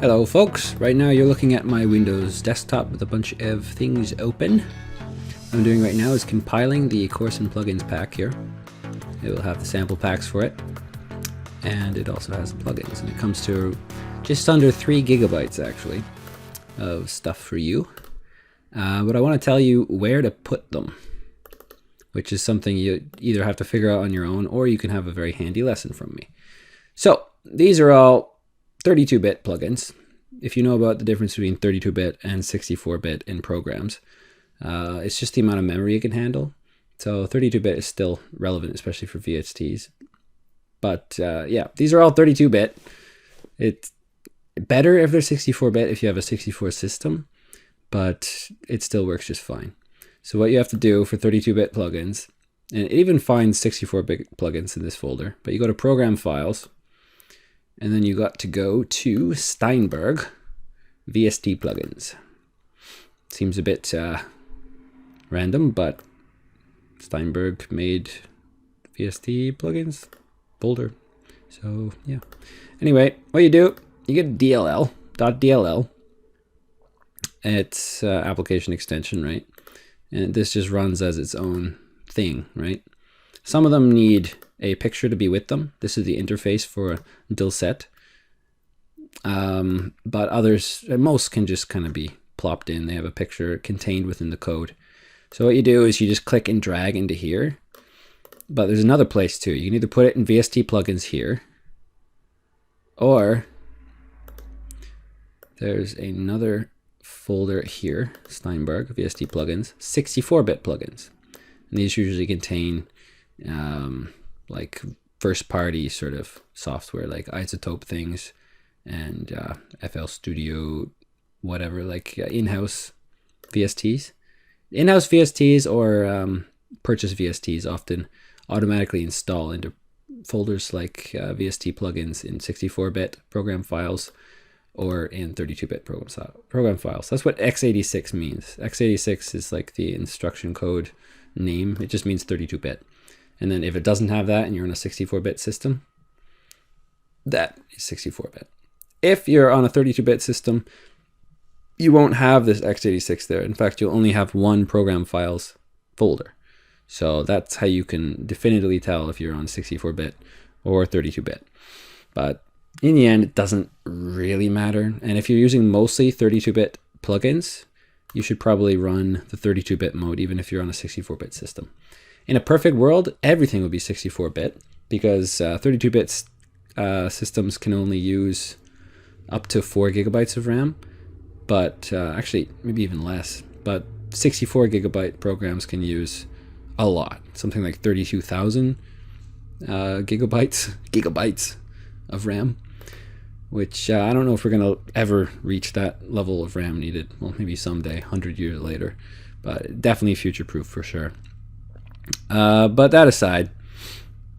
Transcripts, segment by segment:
Hello folks, right now you're looking at my Windows desktop with a bunch of things open. What I'm doing right now is compiling the course and plugins pack here. It will have the sample packs for it, and it also has the plugins, and it comes to just under 3 gigabytes actually of stuff for you. But I want to tell you where to put them, which is something you either have to figure out on your own or you can have a very handy lesson from me. So these are all 32-bit plugins. If you know about the difference between 32-bit and 64-bit in programs, it's just the amount of memory you can handle. So 32-bit is still relevant, especially for VSTs. But yeah, these are all 32-bit. It's better if they're 64-bit if you have a 64 system, but it still works just fine. So what you have to do for 32-bit plugins, and it even finds 64-bit plugins in this folder, but you go to Program Files, and then you got to go to Steinberg VST plugins. Seems a bit random, but Steinberg made VST plugins folder. So yeah. Anyway, what you do, you get DLL.dll. It's application extension, right? And this just runs as its own thing, right? Some of them need a picture to be with them. This is the interface for Dillset. But others, most can just kind of be plopped in. They have a picture contained within the code. So what you do is you just click and drag into here. But there's another place too. You can either put it in VST plugins here, or there's another folder here, Steinberg VST plugins, 64-bit plugins. And these usually contain like first-party sort of software, like Isotope things and FL Studio, whatever, like in-house VSTs. In-house VSTs or purchase VSTs often automatically install into folders like VST plugins in 64-bit program files or in 32-bit program files. That's what x86 means. x86 is like the instruction code name. It just means 32-bit. And then if it doesn't have that and you're on a 64-bit system, that is 64-bit. If you're on a 32-bit system, you won't have this x86 there. In fact, you'll only have one program files folder. So that's how you can definitively tell if you're on 64-bit or 32-bit. But in the end, it doesn't really matter. And if you're using mostly 32-bit plugins, you should probably run the 32-bit mode even if you're on a 64-bit system. In a perfect world, everything would be 64-bit because 32-bit systems can only use up to 4 gigabytes of RAM, but actually maybe even less. But 64 gigabyte programs can use a lot, something like 32,000 gigabytes of RAM, which I don't know if we're going to ever reach that level of RAM needed. Well, maybe someday, 100 years later, but definitely future-proof for sure. But that aside,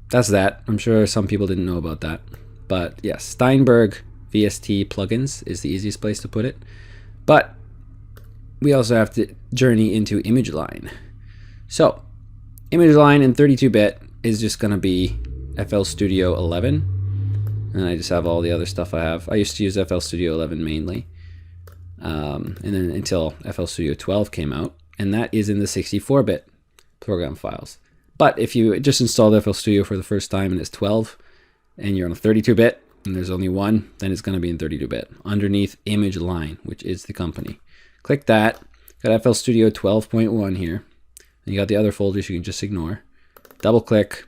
that's that. I'm sure some people didn't know about that. But yes, Steinberg VST plugins is the easiest place to put it. But we also have to journey into ImageLine. So ImageLine in 32-bit is just going to be FL Studio 11. And I just have all the other stuff I have. I used to use FL Studio 11 mainly. And then until FL Studio 12 came out. And that is in the 64-bit program files. But if you just installed FL Studio for the first time and it's 12 and you're on a 32-bit and there's only one, then it's going to be in 32-bit underneath ImageLine, which is the company. Click that. Got FL Studio 12.1 here. And you got the other folders you can just ignore. Double click.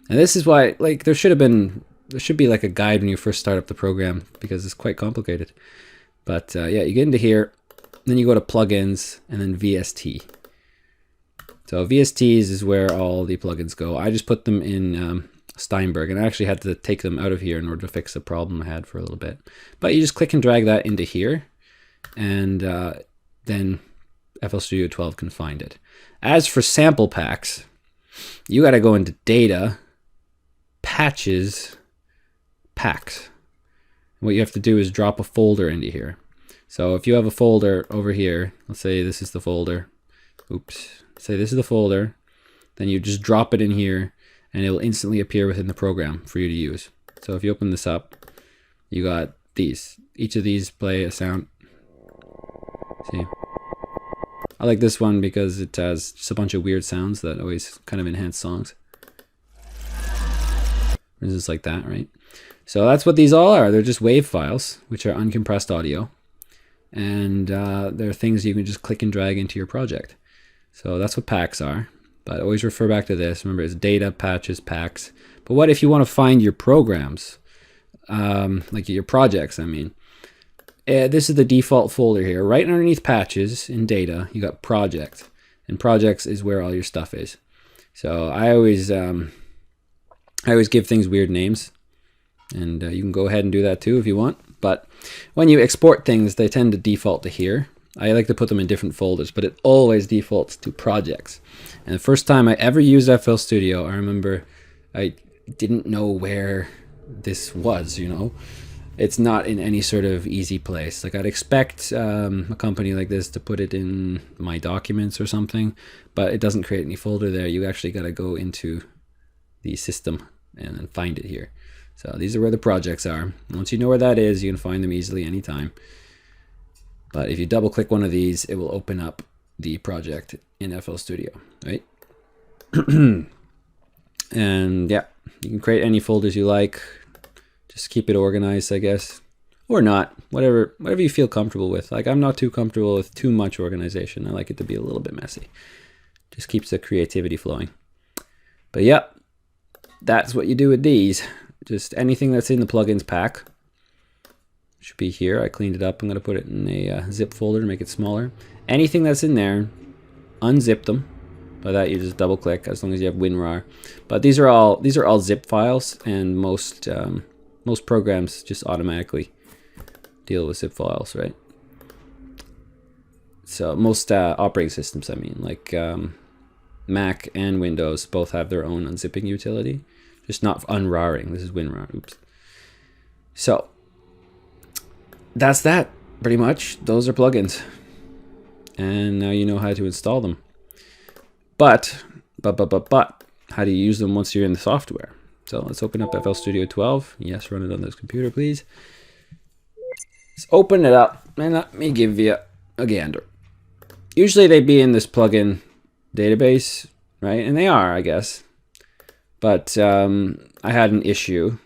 And this is why, like, there should be like a guide when you first start up the program because it's quite complicated. But yeah, you get into here, then you go to plugins and then VST. So VSTs is where all the plugins go. I just put them in Steinberg, and I actually had to take them out of here in order to fix a problem I had for a little bit. But you just click and drag that into here, and then FL Studio 12 can find it. As for sample packs, you got to go into Data, Patches, Packs. What you have to do is drop a folder into here. So if you have a folder over here, let's say this is the folder. Oops. Say this is the folder, then you just drop it in here and it will instantly appear within the program for you to use. So if you open this up, you got these. Each of these play a sound. See? I like this one because it has just a bunch of weird sounds that always kind of enhance songs. Just like that, right? So that's what these all are. They're just WAV files, which are uncompressed audio. And they're things you can just click and drag into your project. So that's what packs are. But always refer back to this. Remember, it's data, patches, packs. But what if you want to find your programs? Like your projects, I mean. This is the default folder here. Right underneath patches in data, you got project. And projects is where all your stuff is. So I always give things weird names. And you can go ahead and do that too if you want. But when you export things, they tend to default to here. I like to put them in different folders, but it always defaults to projects. And the first time I ever used FL Studio, I remember I didn't know where this was, you know. It's not in any sort of easy place. Like I'd expect a company like this to put it in my documents or something, but it doesn't create any folder there. You actually got to go into the system and then find it here. So these are where the projects are. Once you know where that is, you can find them easily anytime. But if you double click one of these, it will open up the project in FL Studio, right? And yeah, you can create any folders you like. Just keep it organized, I guess, or not, whatever you feel comfortable with. Like I'm not too comfortable with too much organization. I like it to be a little bit messy. Just keeps the creativity flowing. But yeah, that's what you do with these. Just anything that's in the plugins pack should be here. I cleaned it up. I'm going to put it in a zip folder to make it smaller. Anything that's in there, unzip them. By that you just double click as long as you have WinRAR. But these are all zip files, and most programs just automatically deal with zip files, right? So most operating systems, I mean, like Mac and Windows both have their own unzipping utility, just not unRARing. This is WinRAR. Oops. So that's that, pretty much. Those are plugins, and now you know how to install them. But how do you use them once you're in the software? So let's open up FL Studio 12. Yes, run it on this computer, please. Let's open it up and let me give you a gander. Usually they'd be in this plugin database, right? And they are, I guess. But I had an issue,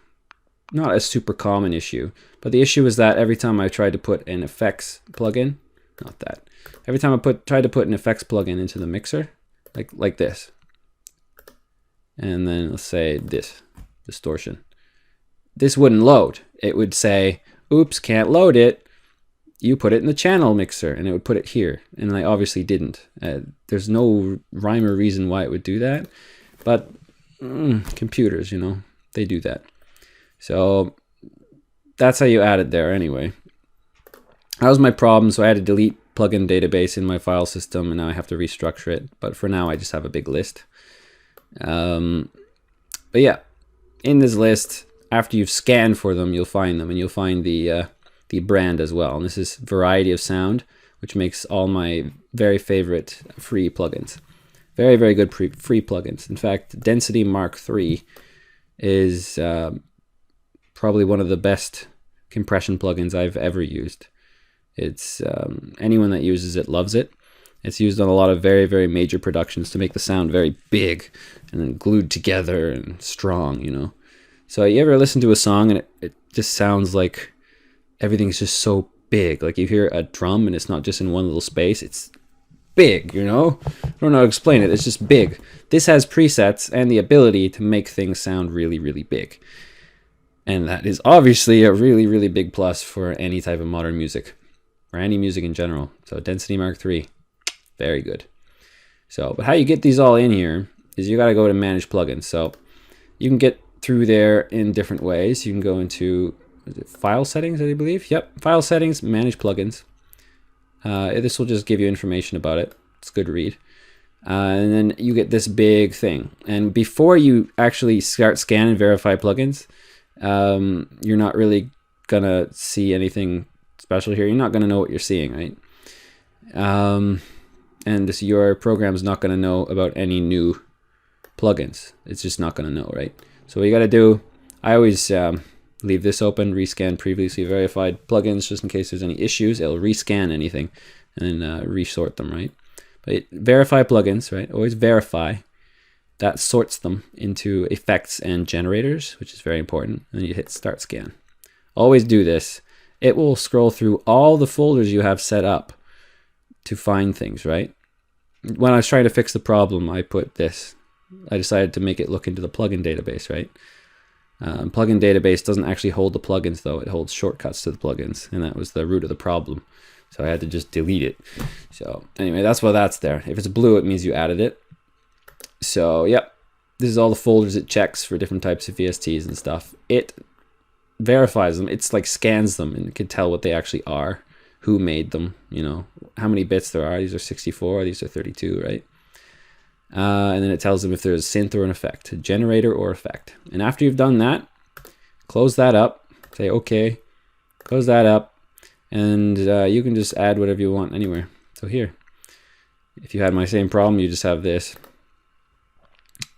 not a super common issue, but the issue was that every time I tried to put an effects plugin, every time I tried to put an effects plugin into the mixer, like this, and then let's say this distortion, this wouldn't load. It would say, oops, can't load it. You put it in the channel mixer, and it would put it here. And I obviously didn't. There's no rhyme or reason why it would do that, but computers, you know, they do that. So that's how you add it there anyway. That was my problem, so I had to delete plugin database in my file system, and now I have to restructure it. But for now, I just have a big list. But yeah, in this list, after you've scanned for them, you'll find them, and you'll find the brand as well. And this is Variety of Sound, which makes all my very favorite free plugins. Very, very good free plugins. In fact, Density Mark III is probably one of the best compression plugins I've ever used. It's anyone that uses it loves it. It's used on a lot of very, very major productions to make the sound very big and then glued together and strong, you know. So you ever listen to a song and it just sounds like everything's just so big. Like you hear a drum and it's not just in one little space. It's big, you know. I don't know how to explain it. It's just big. This has presets and the ability to make things sound really, really big. And that is obviously a really, really big plus for any type of modern music, or any music in general. So Density Mark III, very good. So, but how you get these all in here is you got to go to Manage Plugins. So you can get through there in different ways. You can go into File Settings, I believe. Yep, File Settings, Manage Plugins. This will just give you information about it. It's a good read. And then you get this big thing. And before you actually start scan and verify plugins, you're not really going to see anything special here. You're not going to know what you're seeing, right? And your program is not going to know about any new plugins. It's just not going to know, right? So what you got to do, I always leave this open, rescan previously verified plugins just in case there's any issues. It'll rescan anything and then resort them, right? But verify plugins, right? Always verify. That sorts them into effects and generators, which is very important. And then you hit start scan. Always do this. It will scroll through all the folders you have set up to find things, right? When I was trying to fix the problem, I put this. I decided to make it look into the plugin database, right? Plugin database doesn't actually hold the plugins though. It holds shortcuts to the plugins, and that was the root of the problem. So I had to just delete it. So anyway, that's why that's there. If it's blue, it means you added it. So yep, this is all the folders it checks for different types of VSTs and stuff. It verifies them. It's like scans them and can tell what they actually are, who made them, you know, how many bits there are. These are 64, these are 32, right? And then it tells them if there's a synth or an effect, a generator or effect. And after you've done that, close that up, say okay, close that up, and you can just add whatever you want anywhere. So here, if you had my same problem, you just have this.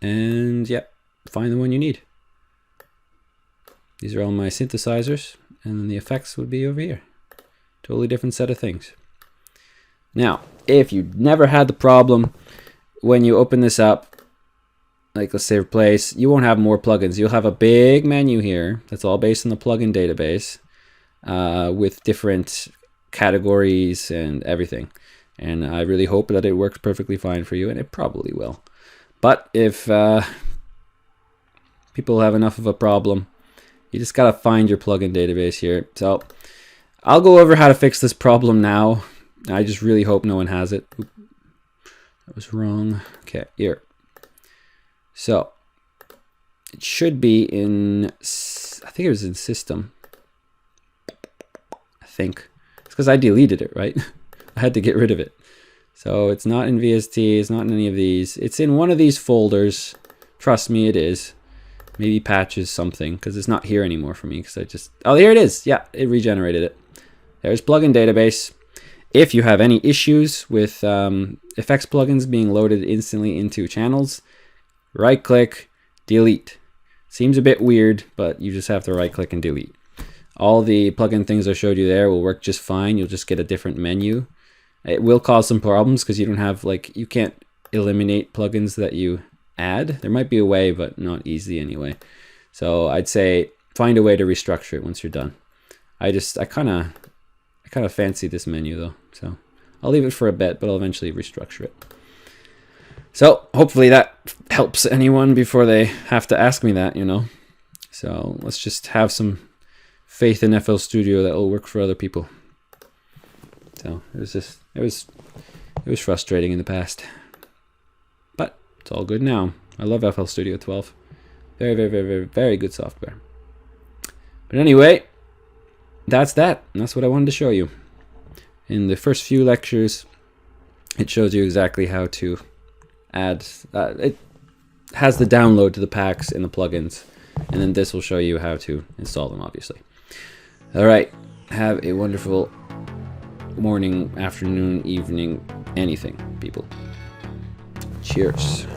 And yeah, find the one you need. These are all my synthesizers, and then the effects would be over here. Totally different set of things. Now, if you never had the problem, when you open this up, like let's say replace, you won't have more plugins. You'll have a big menu here that's all based on the plugin database with different categories and everything. And I really hope that it works perfectly fine for you, and it probably will. But if people have enough of a problem, you just gotta find your plugin database here. So I'll go over how to fix this problem now. I just really hope no one has it. Oop, that was wrong. Okay, here. So it should be in, I think it was in system. I think. It's because I deleted it, right? I had to get rid of it. So it's not in VST, it's not in any of these. It's in one of these folders. Trust me, it is. Maybe patches something, because it's not here anymore for me. Because I just, oh, here it is. Yeah, it regenerated it. There's plugin database. If you have any issues with effects plugins being loaded instantly into channels, right click, delete. Seems a bit weird, but you just have to right click and delete. All the plugin things I showed you there will work just fine. You'll just get a different menu. It will cause some problems because you don't have, like, you can't eliminate plugins that you add. There might be a way, but not easy anyway. So I'd say find a way to restructure it once you're done. I kind of fancy this menu though, so I'll leave it for a bit, but I'll eventually restructure it. So hopefully that helps anyone before they have to ask me that, you know. So let's just have some faith in FL Studio that will work for other people. So it was frustrating in the past, but it's all good now. I love FL Studio 12. Very, very, very, very, very good software. But anyway, that's that. And that's what I wanted to show you. In the first few lectures, it shows you exactly how to add. It has the download to the packs and the plugins, and then this will show you how to install them, obviously. All right. Have a wonderful morning, afternoon, evening, anything, people. Cheers.